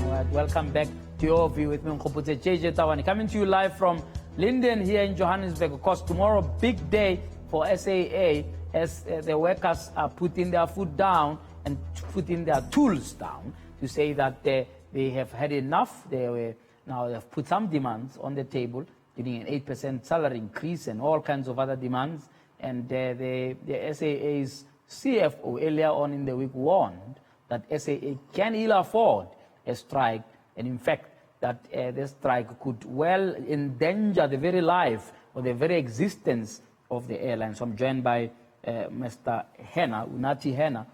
Right, welcome back to your view with me, Nkgopotse JJ Tawani, coming to you live from Linden here in Johannesburg. Of course, tomorrow, big day for SAA as the workers are putting their foot down and putting their tools down to say that they have had enough. Now they've put some demands on the table, getting an 8% salary increase and all kinds of other demands. And the SAA's CFO earlier on in the week warned that SAA can ill afford a strike, and in fact, that the strike could well endanger the very life or the very existence of the airline. So I'm joined by Mr. Unathi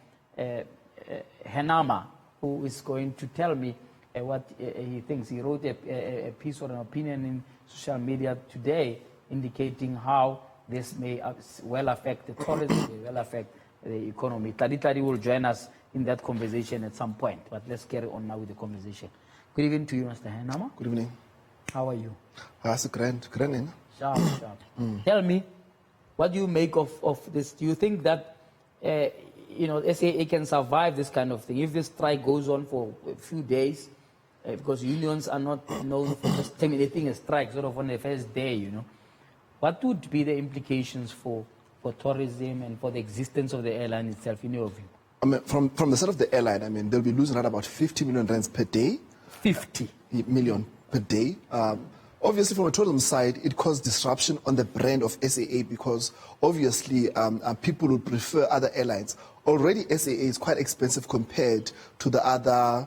Henama, who is going to tell me what he thinks. He wrote a piece or an opinion in social media today indicating how this may well affect the tourism, may well affect the economy. Tadi will join us in that conversation at some point, but let's carry on now with the conversation. Good evening to you, Mr. Henama. Good evening. How are you? That's grand. Sharp. Tell me, what do you make of this? Do you think that SAA can survive this kind of thing if this strike goes on for a few days? Because unions are not known for just terminating a strike sort of on the first day, What would be the implications for tourism and for the existence of the airline itself, in your view? I mean, from the side of the airline, they'll be losing around about 50 million rands per day. 50 million per day. Obviously, from a tourism side, it caused disruption on the brand of SAA because obviously people would prefer other airlines. Already, SAA is quite expensive compared to the other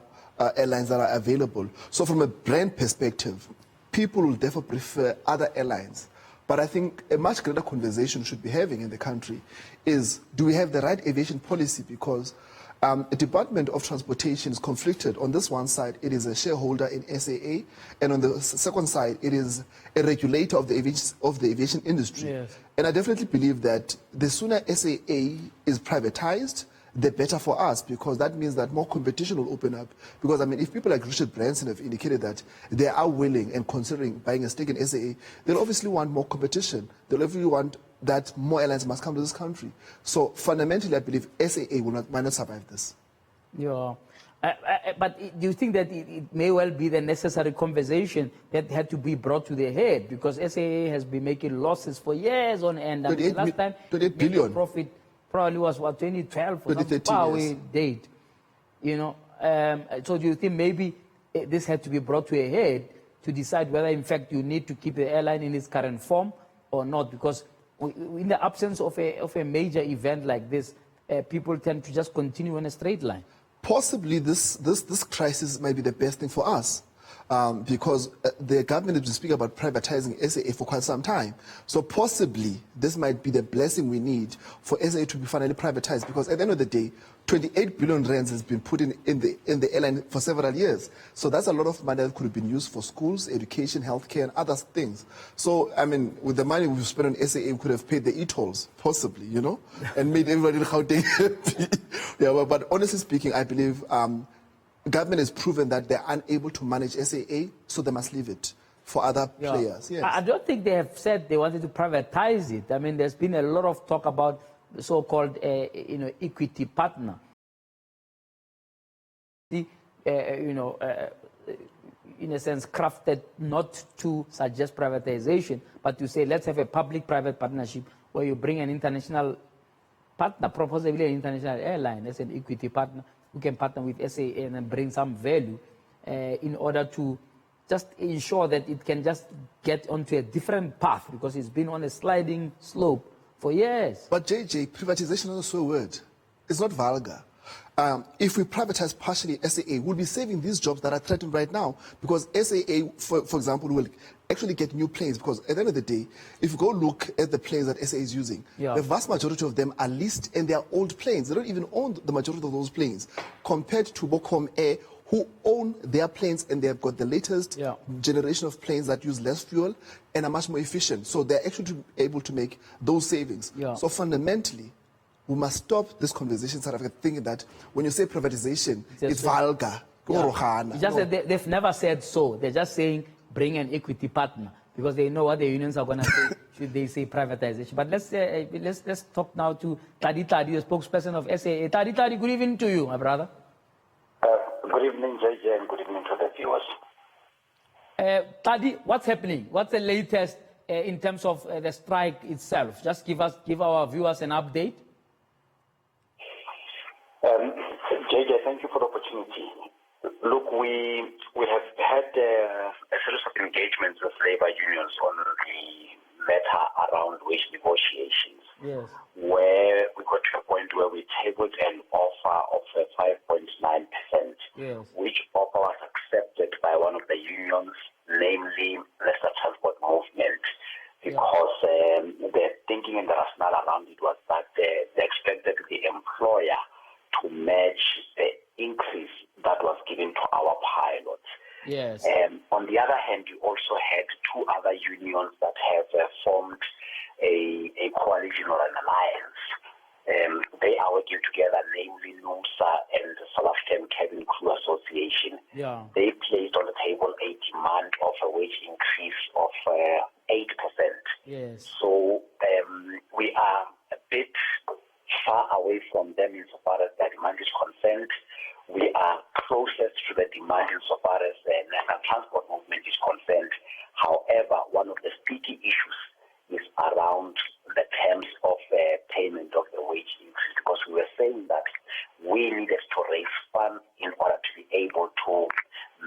airlines that are available. So from a brand perspective, people will therefore prefer other airlines. But I think a much greater conversation should be having in the country is, do we have the right aviation policy? Because the Department of Transportation is conflicted. On this one side, it is a shareholder in SAA, and on the second side, it is a regulator of the aviation industry. Yes. And I definitely believe that the sooner SAA is privatized, the better for us, because that means that more competition will open up. Because, if people like Richard Branson have indicated that they are willing and considering buying a stake in SAA, they'll obviously want more competition. They'll obviously want that more airlines must come to this country. So fundamentally, I believe SAA might not survive this. Yeah. But do you think that it may well be the necessary conversation that had to be brought to their head? Because SAA has been making losses for years on end. The last time 28 billion profit probably was 2012 or some 2013, far away yes. date. So do you think maybe this had to be brought to a head to decide whether in fact you need to keep the airline in its current form or not? Because in the absence of a major event like this, people tend to just continue on a straight line. Possibly this crisis might be the best thing for us. Because the government has been speaking about privatizing SAA for quite some time. So possibly this might be the blessing we need for SAA to be finally privatized, because at the end of the day, 28 billion rands has been put in the airline for several years. So that's a lot of money that could have been used for schools, education, healthcare, and other things. So, with the money we've spent on SAA, we could have paid the e-tolls, possibly, and made everybody in Gauteng happy. Yeah, but honestly speaking, I believe government has proven that they're unable to manage SAA, so they must leave it for other players. Yes. I don't think they have said they wanted to privatize it. There's been a lot of talk about the so-called equity partner. In a sense, crafted not to suggest privatization, but to say let's have a public-private partnership where you bring an international partner, possibly an international airline as an equity partner, who can partner with SAA and then bring some value in order to just ensure that it can just get onto a different path, because it's been on a sliding slope for years. But JJ, privatization is also a word. It's not vulgar. If we privatize partially SAA, we'll be saving these jobs that are threatened right now, because SAA, for example, will actually get new planes, because at the end of the day, if you go look at the planes that SAA is using, the vast majority of them are leased and they are old planes. They don't even own the majority of those planes, compared to Bocom Air, who own their planes and they have got the latest generation of planes that use less fuel and are much more efficient. So they're actually able to make those savings. So fundamentally, we must stop this conversation, South Africa, thinking that when you say privatization, it's vulgar. They've never said so. They're just saying bring an equity partner, because they know what the unions are going to say should they say privatization. But let's talk now to Tadi, the spokesperson of SAA. Tadi, good evening to you, my brother. Good evening, JJ, and good evening to the viewers. Tadi, what's happening? What's the latest in terms of the strike itself? Just give our viewers an update. JJ, thank you for the opportunity. Look, we have had a series of engagements with labor unions on the matter around wage negotiations. Yes. Where we got to a point where we tabled an offer of 5.9%, yes, which offer was accepted by one of the unions, namely Leicester Transport Movement, because the thinking and the rationale around it was that they expected the employer to match the increase that was given to our pilots. Yes. On the other hand, you also had two other unions that have formed a coalition or an alliance. They are working together, namely NUMSA and the South African Cabin Crew Association. Yeah. They placed on the table a demand of a wage increase of 8%. Yes. So we are a bit far away from them insofar as their demand is concerned. We are closest to the demand insofar as the National Transport Movement is concerned. However, one of the sticky issues is around the terms of payment of the wage increase, because we were saying that we needed to raise funds in order to be able to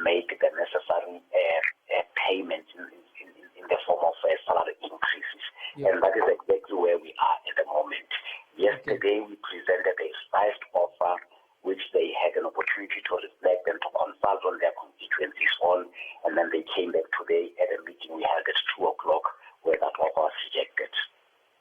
make the necessary payments in the form of salary increases. Yeah. And that is exactly where we are at the moment. Yesterday, we presented a revised offer, which they had an opportunity to reflect and to consult on their constituencies on, and then they came back today at a meeting we held at 2 o'clock, where that offer was rejected.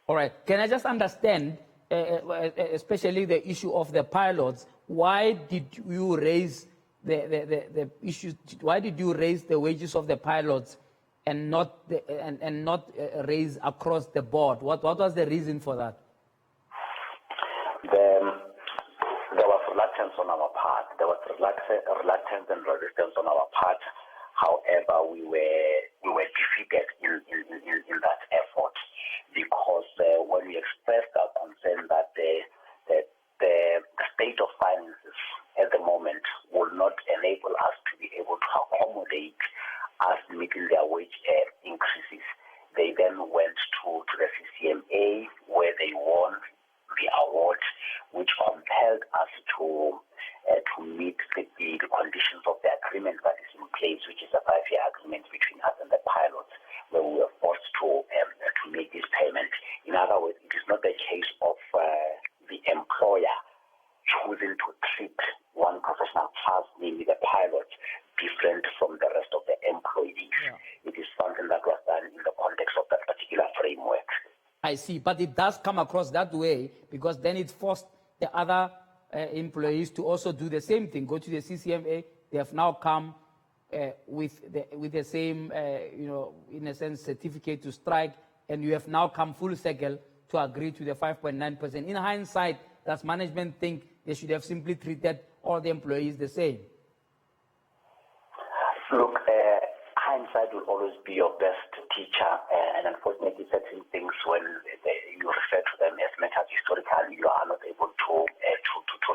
All right. Can I just understand, especially the issue of the pilots? Why did you raise the issues? Why did you raise the wages of the pilots and not raise across the board? What was the reason for that? There was reluctance on our part. There was reluctance and resistance on our part. However, we were defeated in that effort, because when we expressed our concern that the state of finances at the moment will not enable us to be able to accommodate us meeting their wage increases, they then went to the CCMA, where they won the award, which compelled us to meet the conditions of the agreement that is in place, which is a 5-year agreement between us and the pilots, where we were forced to make this payment. In other words, it is not the case of the employer choosing to treat one professional class, namely the pilots, different from the rest of the employees. Yeah. It is something that was done in the context of that particular framework. I see, but it does come across that way, because then it forced the other employees to also do the same thing, go to the CCMA. They have now come with the same, in a sense, certificate to strike, and you have now come full circle to agree to the 5.9%. In hindsight, does management think they should have simply treated all the employees the same? Look, hindsight will always be your best teacher, and unfortunately, certain things, when you refer to them as matters historical, you are not able to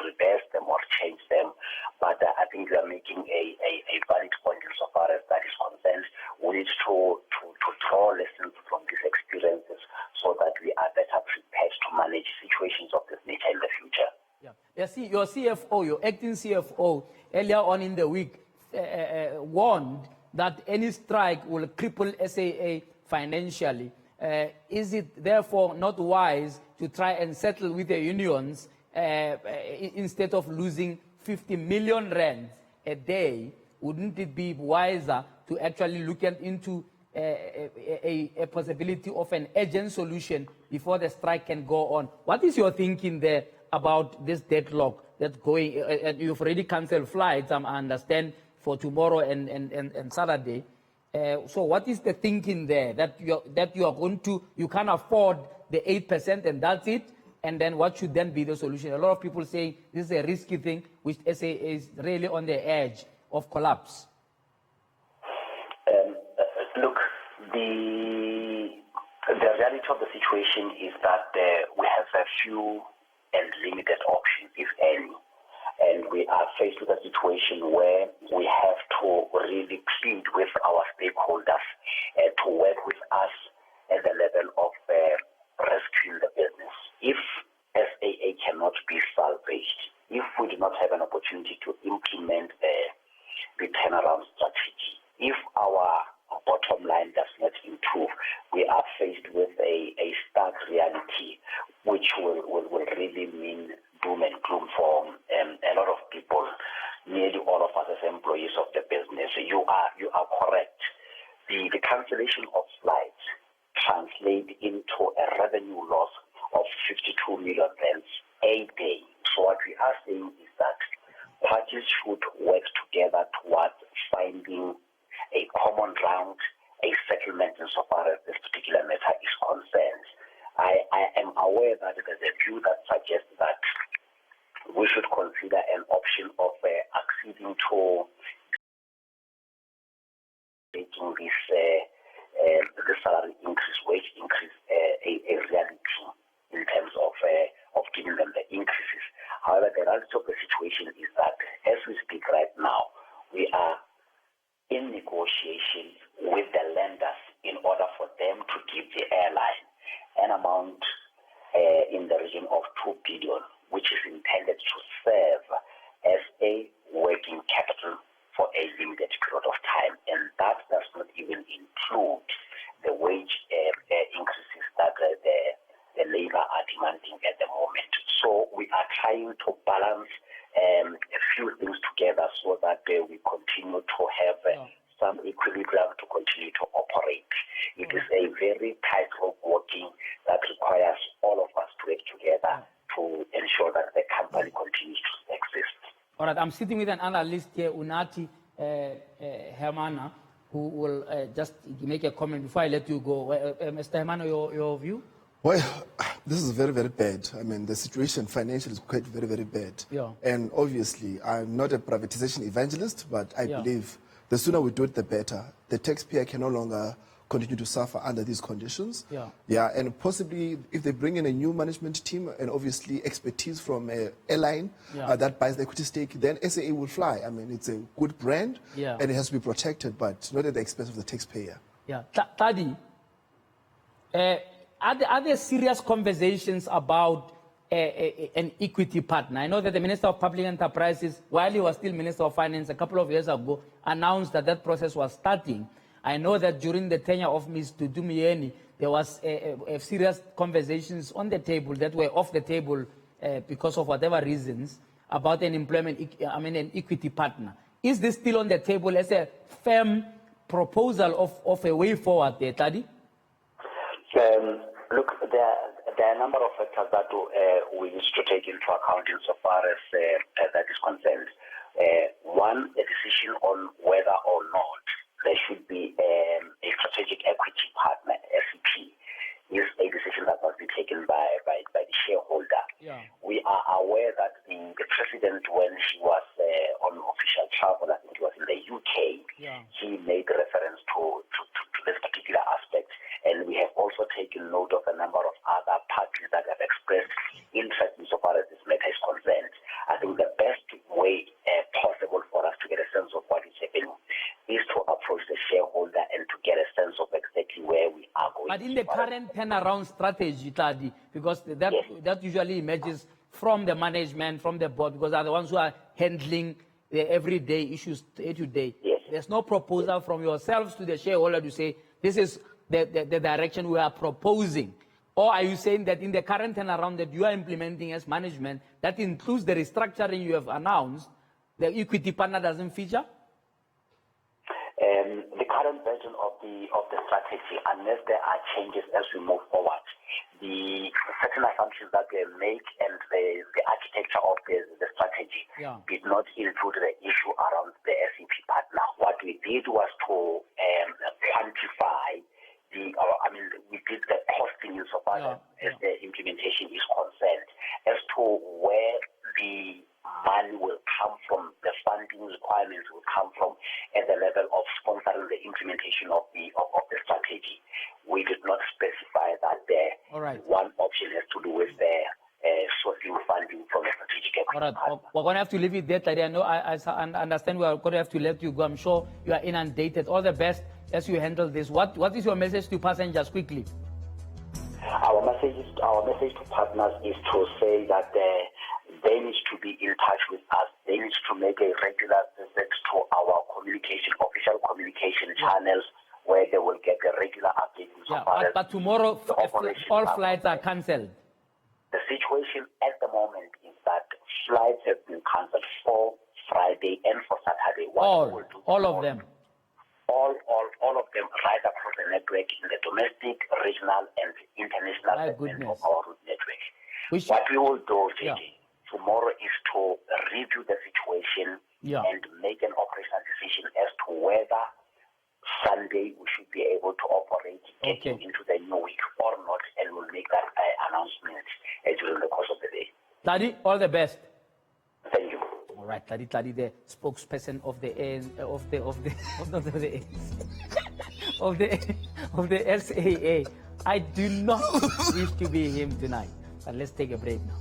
reverse them or change them. But I think you are making a valid point insofar as that is concerned. We need to draw lessons from these experiences so that we are better prepared to manage situations of this nature in the future. Yeah. You see, your CFO, your acting CFO, earlier on in the week, warned that any strike will cripple SAA financially. Is it therefore not wise to try and settle with the unions instead of losing 50 million rand a day? Wouldn't it be wiser to actually look into a possibility of an urgent solution before the strike can go on? What is your thinking there about this deadlock that's going? You've already cancelled flights, I understand, for tomorrow and Saturday. So what is the thinking there, that you are going to, you can't afford the 8% and that's it? And then what should then be the solution? A lot of people say this is a risky thing, which SA is really on the edge of collapse. Look, the reality of the situation is that we have a few and limited options, if any. And we are faced with a situation where we have to really plead with our stakeholders to work with us at the level of rescuing the business. If SAA cannot be salvaged, if we do not have an opportunity to implement the turnaround strategy, if our bottom line does not improve, we are faced with a stark reality which will really mean doom and gloom for a lot of people, nearly all of us as employees of the business. You are correct. The cancellation of flights translate into a revenue loss of 52 million rands a day. So what we are saying is that parties should work together towards finding a common ground, a settlement insofar as this particular matter is concerned. I am aware that there's a view that suggests that we should consider an option of acceding to making this salary increase, wage increase, a reality in terms of giving them the increases. However, the reality of the situation is that as we speak right now, we are in negotiations with the lenders in order for them to give the airline an amount in the region of 2 billion, which is intended to serve as a working capital for a limited period of time. And that does not even include the wage increases that the labor are demanding at the moment. So we are trying to balance a few things together so that we continue to have some equilibrium to continue to operate. It is a very tightrope walking that requires all of us to work together to ensure that the company continues to exist. All right, I'm sitting with an analyst here, Unathi Henama, who will just make a comment before I let you go. Mr. Henama, your view? Well, this is very, very bad. I mean, the situation financially is quite very, very bad. Yeah. And obviously, I'm not a privatization evangelist, but I believe the sooner we do it, the better. The taxpayer can no longer continue to suffer under these conditions. Yeah, and possibly if they bring in a new management team and obviously expertise from an airline that buys the equity stake, then SAA will fly. I mean, it's a good brand and it has to be protected, but not at the expense of the taxpayer. Yeah. Tadi, are there serious conversations about an equity partner? I know that the Minister of Public Enterprises, while he was still Minister of Finance a couple of years ago, announced that that process was starting. I know that during the tenure of Ms. Dudumieni, there was a serious conversations on the table that were off the table because of whatever reasons about an an equity partner. Is this still on the table as a firm proposal of a way forward there, Tadi? Look, there are a number of factors that we need to take into account insofar as that is concerned. One, a decision on whether or not there should be a strategic equity partner, SEP, is a decision that must be taken by the shareholder. We are aware that the president, when she was on official travel, I think it was in the UK, he made reference to this particular aspect. And we have also taken note of a number of other parties that have expressed interest insofar as this matter is concerned. I think the best way possible for us to get a sense of what is happening is to approach the shareholder and to get a sense of exactly where we are going. But in the current turnaround strategy, Tadi, because that usually emerges from the management, from the board, because they're the ones who are handling the everyday issues day to day. There's no proposal from yourselves to the shareholder to say, this is the direction we are proposing. Or are you saying that in the current turnaround that you are implementing as management, that includes the restructuring you have announced, the equity partner doesn't feature? The current version of the strategy, unless there are changes as we move forward, the certain assumptions that we make and the architecture of the strategy did not include the issue around the SEP partner. What we did was to quantify we did the costing insofar as the implementation is concerned, as to where the money will come from, the funding requirements will come from at the level of sponsoring the implementation of the strategy. We did not specify that there. All right. One option has to do with the sourcing funding from a strategic equity All right, we're going to have to leave it there, Tari. I know, I understand we are going to have to let you go. I'm sure you are inundated. All the best as you handle this. What is your message to passengers quickly? Our message to partners is to say that they need to be in touch with us. They need to make a regular visit to our official communication channels, where they will get the regular updates. But tomorrow, all flights are cancelled. The situation at the moment is that flights have been cancelled for Friday and for Saturday. All of them. All of them right across the network, in the domestic, regional, and international segment of our route network. What we will do, JJ, tomorrow is to review the situation and make an operational decision as to whether Sunday we should be able to operate getting into the new week or not, and we'll make that announcement during the course of the day. Tadi, all the best. Thank you. All right, Tadi, the spokesperson of the SAA. I do not wish to be him tonight, but let's take a break now.